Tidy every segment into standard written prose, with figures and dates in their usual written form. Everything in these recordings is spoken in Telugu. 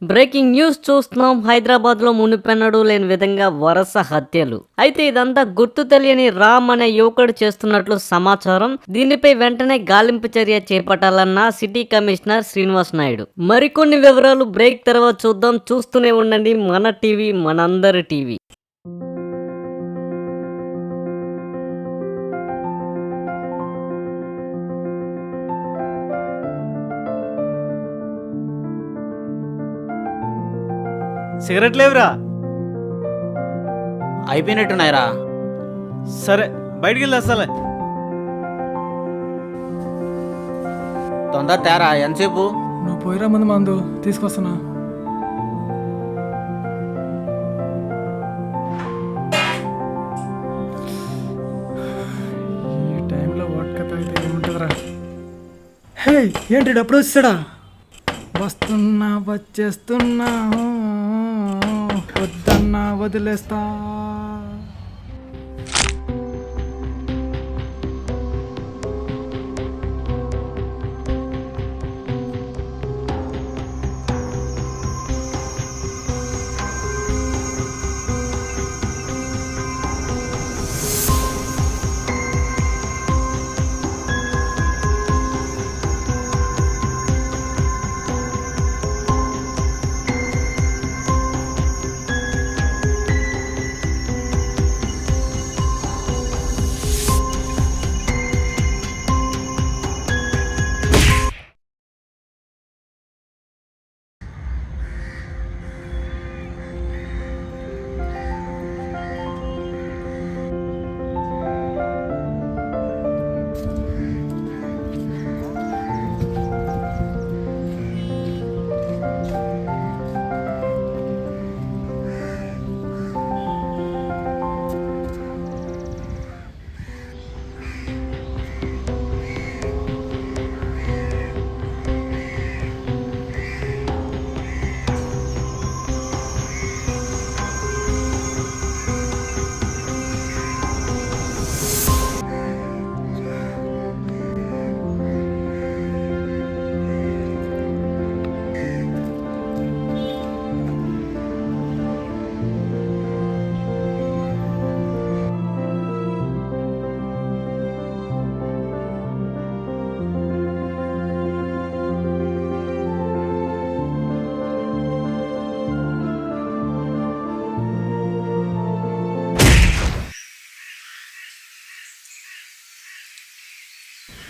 బ్రేకింగ్ న్యూస్ చూస్తున్నాం. హైదరాబాద్లో మునిపెన్నడూ లేని విధంగా వరుస హత్యలు. అయితే ఇదంతా గుర్తు తెలియని రామ్ అనే యువకుడు చేస్తున్నట్లు సమాచారం. దీనిపై వెంటనే గాలింపు చర్య చేపట్టాలన్న సిటీ కమిషనర్ శ్రీనివాస్ నాయుడు. మరికొన్ని వివరాలు బ్రేక్ తర్వాత చూద్దాం. చూస్తూనే ఉండండి మన టీవీ, మనందరి టీవీ. సిగరెట్ లేవురా? అయిపోయినట్టున్నాయిరా. సరే బయటికి వెళ్ళి అసలే. తొందర తేరా, ఎంతసేపు? నువ్వు పోయిరా ముందు మందు తీసుకొస్తున్నా. ఈ టైంలో వడ్క తాగితే ఏముంటుందిరా? హే, ఏంటి అప్పుడు వచ్చాడా? వస్తున్నా వచ్చేస్తున్నా, వద్దన్నా వదిలేస్తా.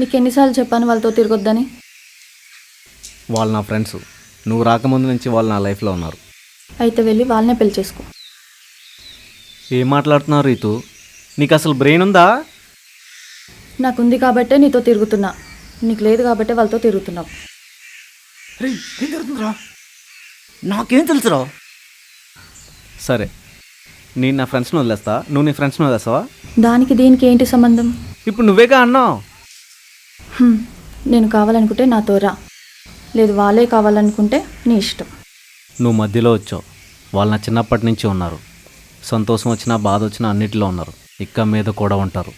నీకు ఎన్నిసార్లు చెప్పాను వాళ్ళతో తిరగొద్దని? వాళ్ళు నా ఫ్రెండ్స్. నువ్వు రాకముందు నుంచి వాళ్ళు నా లైఫ్లో ఉన్నారు. అయితే వెళ్ళి వాళ్ళనే పెళ్లి చేసుకో. ఏం మాట్లాడుతున్నావు రీతు? నీకు అసలు బ్రెయిన్ ఉందా? నాకుంది కాబట్టే నీతో తిరుగుతున్నా, నీకు లేదు కాబట్టే వాళ్ళతో తిరుగుతున్నావు. రే, ఏం జరుగుతుందిరా? నాకేం తెలుసురా? సరే, నేను నా ఫ్రెండ్స్ని వదిలేస్తా, నువ్వు నీ ఫ్రెండ్స్ని వదిలేస్తావా? దానికి దీనికి ఏంటి సంబంధం? ఇప్పుడు నువ్వేగా అన్నావు. నేను కావాలనుకుంటే నాతో రా, లేదు వాళ్ళే కావాలనుకుంటే నీ ఇష్టం. నువ్వు మధ్యలో వచ్చావు. వాళ్ళు నా చిన్నప్పటి నుంచి ఉన్నారు. సంతోషం వచ్చినా బాధ వచ్చినా అన్నిటిలో ఉన్నారు. ఇక్క మీద కూడా ఉంటారు.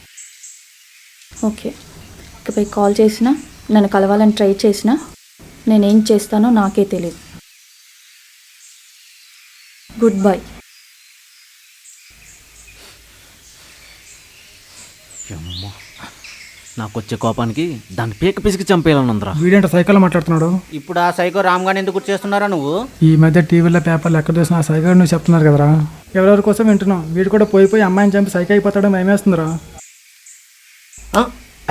ఓకే, ఇకపై కాల్ చేసినా నన్ను కలవాలని ట్రై చేసినా నేనేం చేస్తానో నాకే తెలియదు. Good bye. అమ్మా, నాకు వచ్చే కోపానికి దాన్ని పీక పిసికి చంపేయాలని ఉందిరా. వీడేంట సైకిల్లో మాట్లాడుతున్నాడు? ఇప్పుడు ఆ సైకో రామ్ గాని ఎందుకు గుర్తు చేస్తున్నారా నువ్వు? ఈ మధ్య టీవీలో పేపర్లు ఎక్కడ చూసినా ఆ సైకిల్ నువ్వు చెప్తున్నారు కదరా. ఎవరెవరి కోసం వింటున్నావు? వీడు కూడా పోయి అమ్మాయిని చంపి సైకిల్ అయిపోతాడో భయమేస్తుందిరా.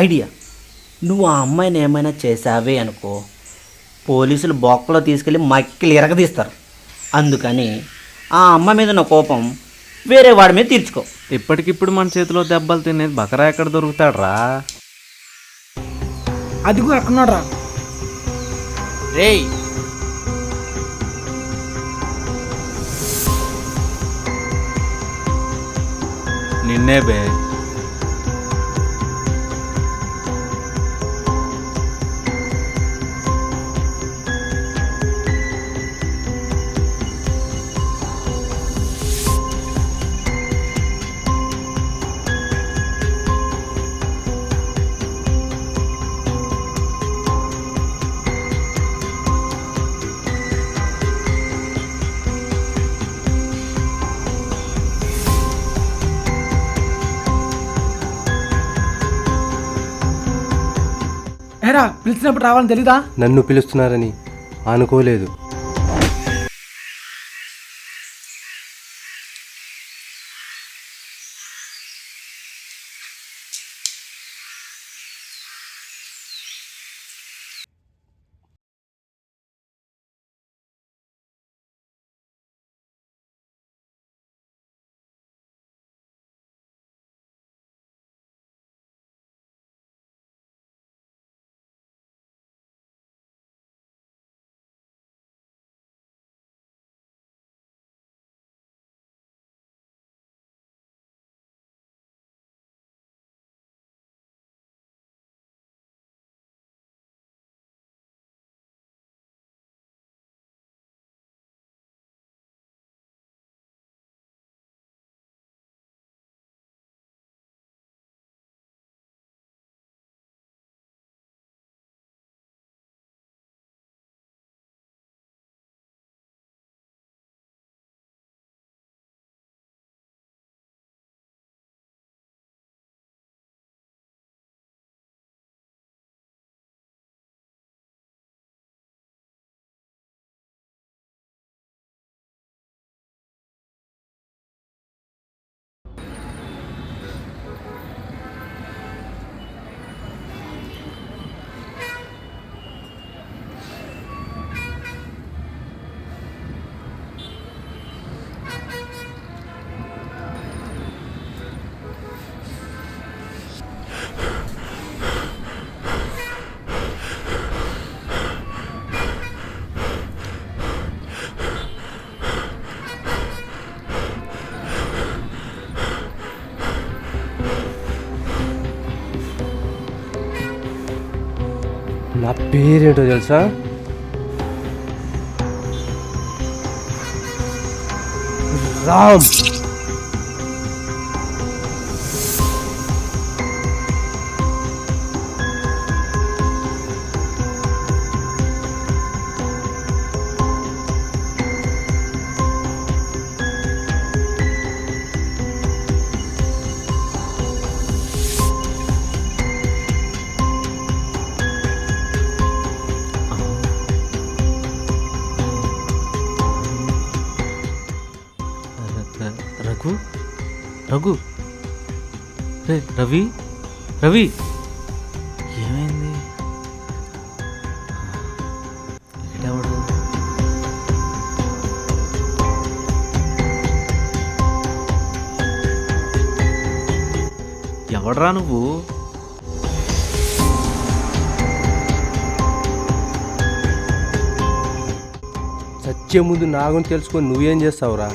ఐడియా, నువ్వు ఆ అమ్మాయిని ఏమైనా చేసావే అనుకో, పోలీసులు బొక్కలో తీసుకెళ్ళి మక్కిలు ఎరగదీస్తారు. అందుకని ఆ అమ్మాయి మీద ఉన్న కోపం వేరే వాడి మీద తీర్చుకో. ఇప్పటికిప్పుడు మన చేతిలో దెబ్బలు తినేది బకరా ఎక్కడ దొరుకుతాడ్రా? అదిగో అక్కడున్నాడు రా. రేయ్, నిన్నే బే. ఏరా పిలిచినప్పుడు రావాలని తెలీదా? నన్ను పిలుస్తున్నారని అనుకోలేదు. నా పేరేంటో తెలుసా? రామ్. రఘు రఘు రే రవి రవి ఏమైంది? ఎక్కడెవడు? ఎవడ్రా నువ్వు? సత్యం ముందు నాగుని తెలుసుకొని నువ్వేం చేస్తావురా?